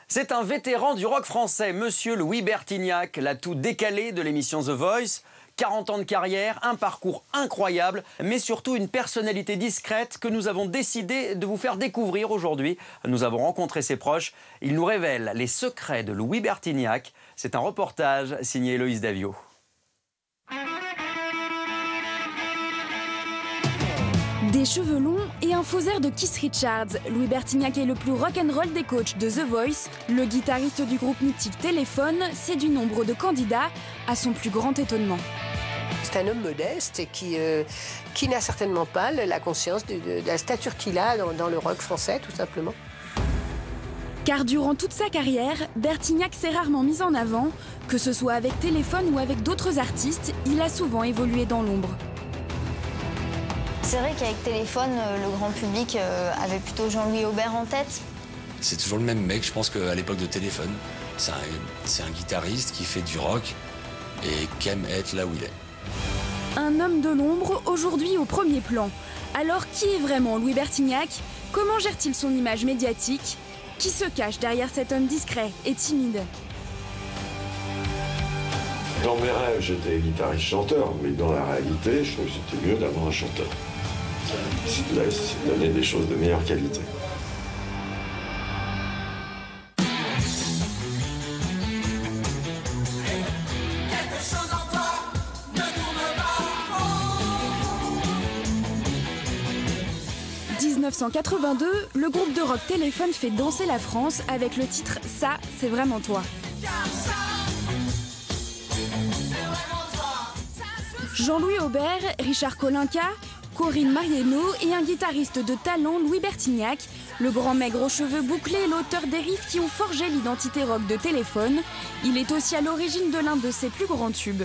C'est un vétéran du rock français, Monsieur Louis Bertignac, l'atout décalé de l'émission The Voice. 40 ans de carrière, un parcours incroyable, mais surtout une personnalité discrète que nous avons décidé de vous faire découvrir aujourd'hui. Nous avons rencontré ses proches. Il nous révèle les secrets de Louis Bertignac. C'est un reportage signé Héloïse Davio. Des cheveux longs et un faux air de Keith Richards, Louis Bertignac est le plus rock'n'roll des coachs de The Voice. Le guitariste du groupe mythique Téléphone séduit nombre de candidats à son plus grand étonnement. C'est un homme modeste et qui n'a certainement pas la conscience de la stature qu'il a dans le rock français, tout simplement. Car durant toute sa carrière, Bertignac s'est rarement mis en avant. Que ce soit avec Téléphone ou avec d'autres artistes, il a souvent évolué dans l'ombre. C'est vrai qu'avec Téléphone, le grand public avait plutôt Jean-Louis Aubert en tête. C'est toujours le même mec, je pense qu'à l'époque de Téléphone. C'est un guitariste qui fait du rock et qui aime être là où il est. Un homme de l'ombre, aujourd'hui au premier plan. Alors qui est vraiment Louis Bertignac? Comment gère-t-il son image médiatique? Qui se cache derrière cet homme discret et timide? Dans mes rêves, j'étais guitariste-chanteur, mais dans la réalité, je trouve que c'était mieux d'avoir un chanteur. Il laisse donner des choses de meilleure qualité. En 1982, le groupe de rock Téléphone fait danser la France avec le titre « Ça, c'est vraiment toi ». Jean-Louis Aubert, Richard Kolinka, Corinne Mariano et un guitariste de talent, Louis Bertignac, le grand maigre aux cheveux bouclés et l'auteur des riffs qui ont forgé l'identité rock de Téléphone. Il est aussi à l'origine de l'un de ses plus grands tubes.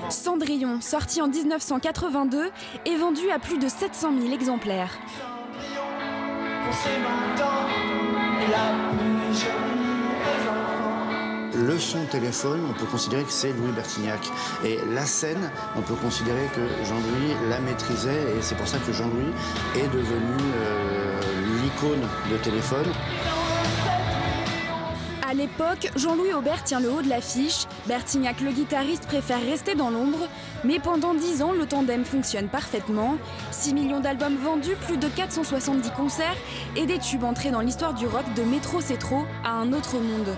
Cendrillon, sorti en 1982, est vendu à plus de 700 000 exemplaires. Le son Téléphone, on peut considérer que c'est Louis Bertignac. Et la scène, on peut considérer que Jean-Louis la maîtrisait. Et c'est pour ça que Jean-Louis est devenu l'icône de Téléphone. À l'époque, Jean-Louis Aubert tient le haut de l'affiche. Bertignac, le guitariste, préfère rester dans l'ombre. Mais pendant 10 ans, le tandem fonctionne parfaitement. 6 millions d'albums vendus, plus de 470 concerts et des tubes entrés dans l'histoire du rock de Métro c'est trop à un autre monde.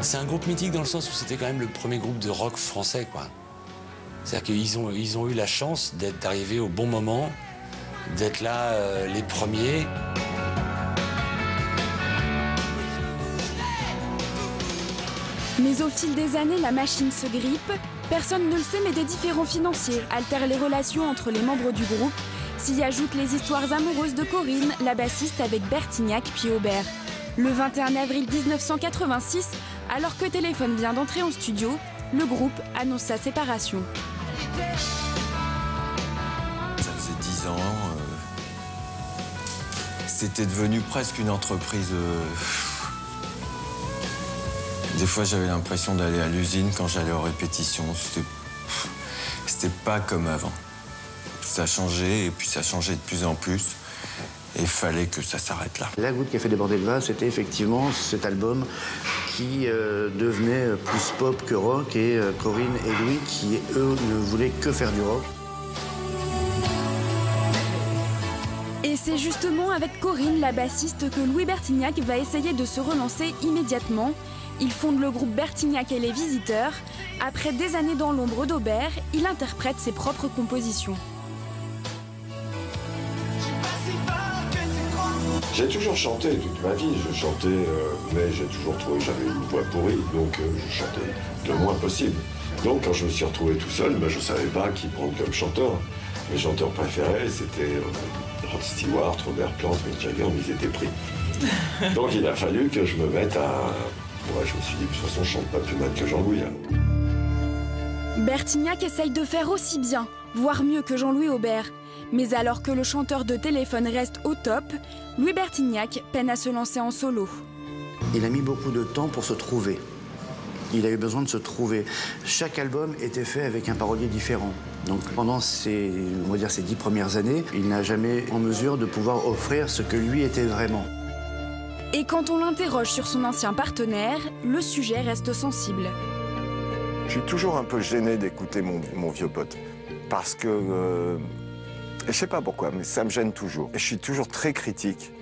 C'est un groupe mythique dans le sens où c'était quand même le premier groupe de rock français, quoi. C'est-à-dire qu'ils ont eu la chance d'arriver au bon moment, d'être là les premiers. Mais au fil des années, la machine se grippe. Personne ne le sait, mais des différends financiers altèrent les relations entre les membres du groupe. S'y ajoutent les histoires amoureuses de Corinne, la bassiste avec Bertignac puis Aubert. Le 21 avril 1986, alors que Téléphone vient d'entrer en studio, le groupe annonce sa séparation. Ça faisait 10 ans. C'était devenu presque une entreprise. Des fois, j'avais l'impression d'aller à l'usine quand j'allais aux répétitions. C'était pas comme avant. Ça changeait et puis ça changeait de plus en plus. Et il fallait que ça s'arrête là. La goutte qui a fait déborder le vase, c'était effectivement cet album qui devenait plus pop que rock, et Corinne et Louis qui, eux, ne voulaient que faire du rock. Et c'est justement avec Corinne, la bassiste, que Louis Bertignac va essayer de se relancer immédiatement. Il fonde le groupe Bertignac et les Visiteurs. Après des années dans l'ombre d'Aubert, il interprète ses propres compositions. J'ai toujours chanté toute ma vie, je chantais, mais j'ai toujours trouvé que j'avais une voix pourrie, donc je chantais le moins possible. Donc quand je me suis retrouvé tout seul, je ne savais pas qui prendre comme chanteur. Mes chanteurs préférés, c'était Rod Stewart, Robert Plant, Mick Jagger, mais ils étaient pris. Donc il a fallu que je me mette à... Ouais, je me suis dit, de toute façon, je chante pas plus mal que Jean-Louis. Bertignac essaye de faire aussi bien, voire mieux que Jean-Louis Aubert. Mais alors que le chanteur de Téléphone reste au top, Louis Bertignac peine à se lancer en solo. Il a mis beaucoup de temps pour se trouver. Il a eu besoin de se trouver. Chaque album était fait avec un parolier différent. Donc pendant ces 10 premières années, il n'a jamais en mesure de pouvoir offrir ce que lui était vraiment. Et quand on l'interroge sur son ancien partenaire, le sujet reste sensible. Je suis toujours un peu gêné d'écouter mon vieux pote. Parce que, je sais pas pourquoi, mais ça me gêne toujours. Et je suis toujours très critique.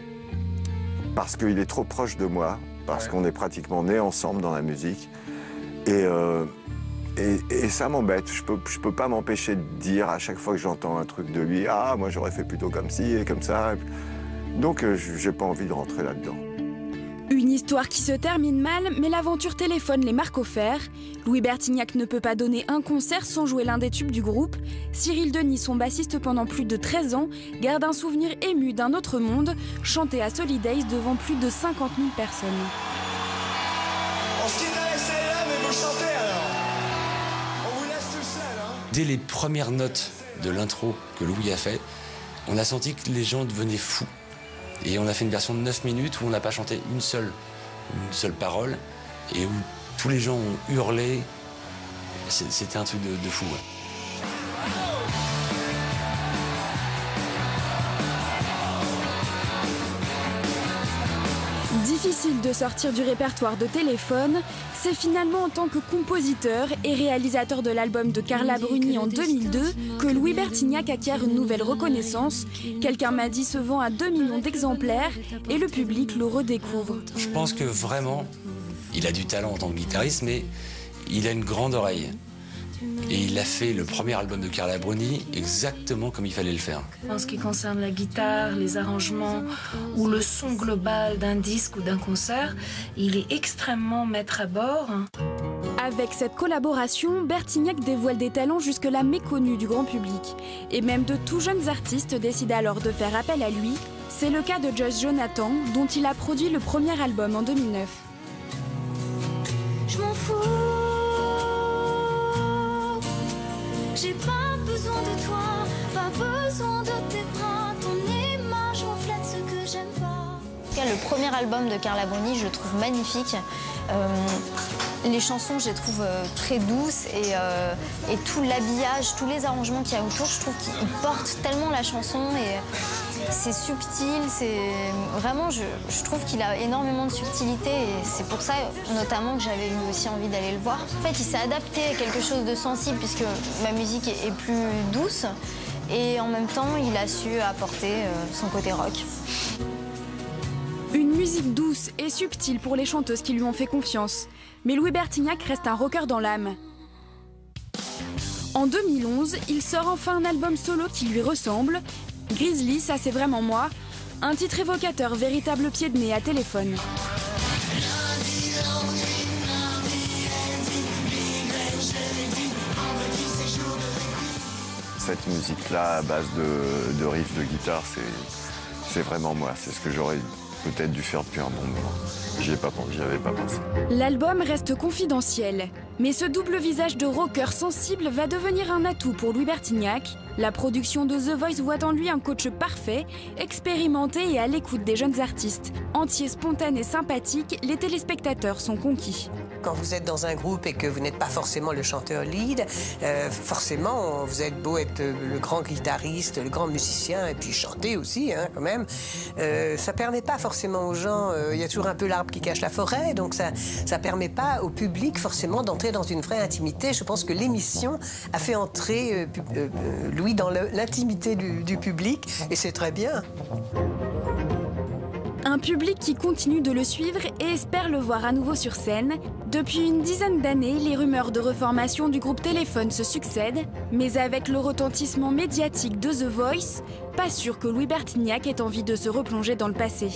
Parce qu'il est trop proche de moi. Parce qu'on est pratiquement nés ensemble dans la musique. Et ça m'embête. Je peux pas m'empêcher de dire à chaque fois que j'entends un truc de lui, ah, moi j'aurais fait plutôt comme ci et comme ça. Donc j'ai pas envie de rentrer là-dedans. Une histoire qui se termine mal, mais l'aventure Téléphone les marque au fer. Louis Bertignac ne peut pas donner un concert sans jouer l'un des tubes du groupe. Cyril Denis, son bassiste pendant plus de 13 ans, garde un souvenir ému d'un autre monde, chanté à Solidays devant plus de 50 000 personnes. On se quitte avec celle-là, mais vous chantez alors. On vous laisse tout seul, hein. Dès les premières notes de l'intro que Louis a fait, on a senti que les gens devenaient fous. Et on a fait une version de 9 minutes où on n'a pas chanté une seule parole et où tous les gens ont hurlé. C'était un truc de fou. Ouais. Difficile de sortir du répertoire de Téléphone, c'est finalement en tant que compositeur et réalisateur de l'album de Carla Bruni en 2002 que Louis Bertignac acquiert une nouvelle reconnaissance. Quelqu'un m'a dit se vend à 2 millions d'exemplaires et le public le redécouvre. Je pense que vraiment, il a du talent en tant que guitariste, mais il a une grande oreille. Et il a fait le premier album de Carla Bruni exactement comme il fallait le faire. En ce qui concerne la guitare, les arrangements ou le son global d'un disque ou d'un concert, il est extrêmement maître à bord. Avec cette collaboration, Bertignac dévoile des talents jusque-là méconnus du grand public. Et même de tout jeunes artistes décident alors de faire appel à lui. C'est le cas de Joyce Jonathan, dont il a produit le premier album en 2009. Je m'en fous. J'ai pas besoin de toi, pas besoin de tes bras, ton image reflète ce que j'aime pas. Le premier album de Carla Bruni, je le trouve magnifique. Les chansons, je les trouve très douces et tout l'habillage, tous les arrangements qu'il y a autour, je trouve qu'ils portent tellement la chanson et c'est subtil, c'est vraiment, je trouve qu'il a énormément de subtilité et c'est pour ça notamment que j'avais eu aussi envie d'aller le voir. En fait, il s'est adapté à quelque chose de sensible puisque ma musique est plus douce et en même temps, il a su apporter son côté rock. Une musique douce et subtile pour les chanteuses qui lui ont fait confiance. Mais Louis Bertignac reste un rocker dans l'âme. En 2011, il sort enfin un album solo qui lui ressemble. Grizzly, ça c'est vraiment moi. Un titre évocateur, véritable pied de nez à Téléphone. Cette musique-là, à base de riffs de guitare, c'est vraiment moi. C'est ce que j'aurais peut-être dû faire depuis un bon moment. J'y avais pas pensé. L'album reste confidentiel, mais ce double visage de rocker sensible va devenir un atout pour Louis Bertignac. La production de The Voice voit en lui un coach parfait, expérimenté et à l'écoute des jeunes artistes. Entier, spontané et sympathique, les téléspectateurs sont conquis. Quand vous êtes dans un groupe et que vous n'êtes pas forcément le chanteur lead, forcément, vous êtes beau être le grand guitariste, le grand musicien, et puis chanter aussi, hein, quand même. Ça permet pas forcément aux gens, il y a toujours un peu l'arbre qui cache la forêt, donc ça permet pas au public forcément d'entrer dans une vraie intimité. Je pense que l'émission a fait entrer Louis dans l'intimité du public, et c'est très bien. Un public qui continue de le suivre et espère le voir à nouveau sur scène. Depuis une dizaine d'années, les rumeurs de reformation du groupe Téléphone se succèdent. Mais avec le retentissement médiatique de The Voice, pas sûr que Louis Bertignac ait envie de se replonger dans le passé.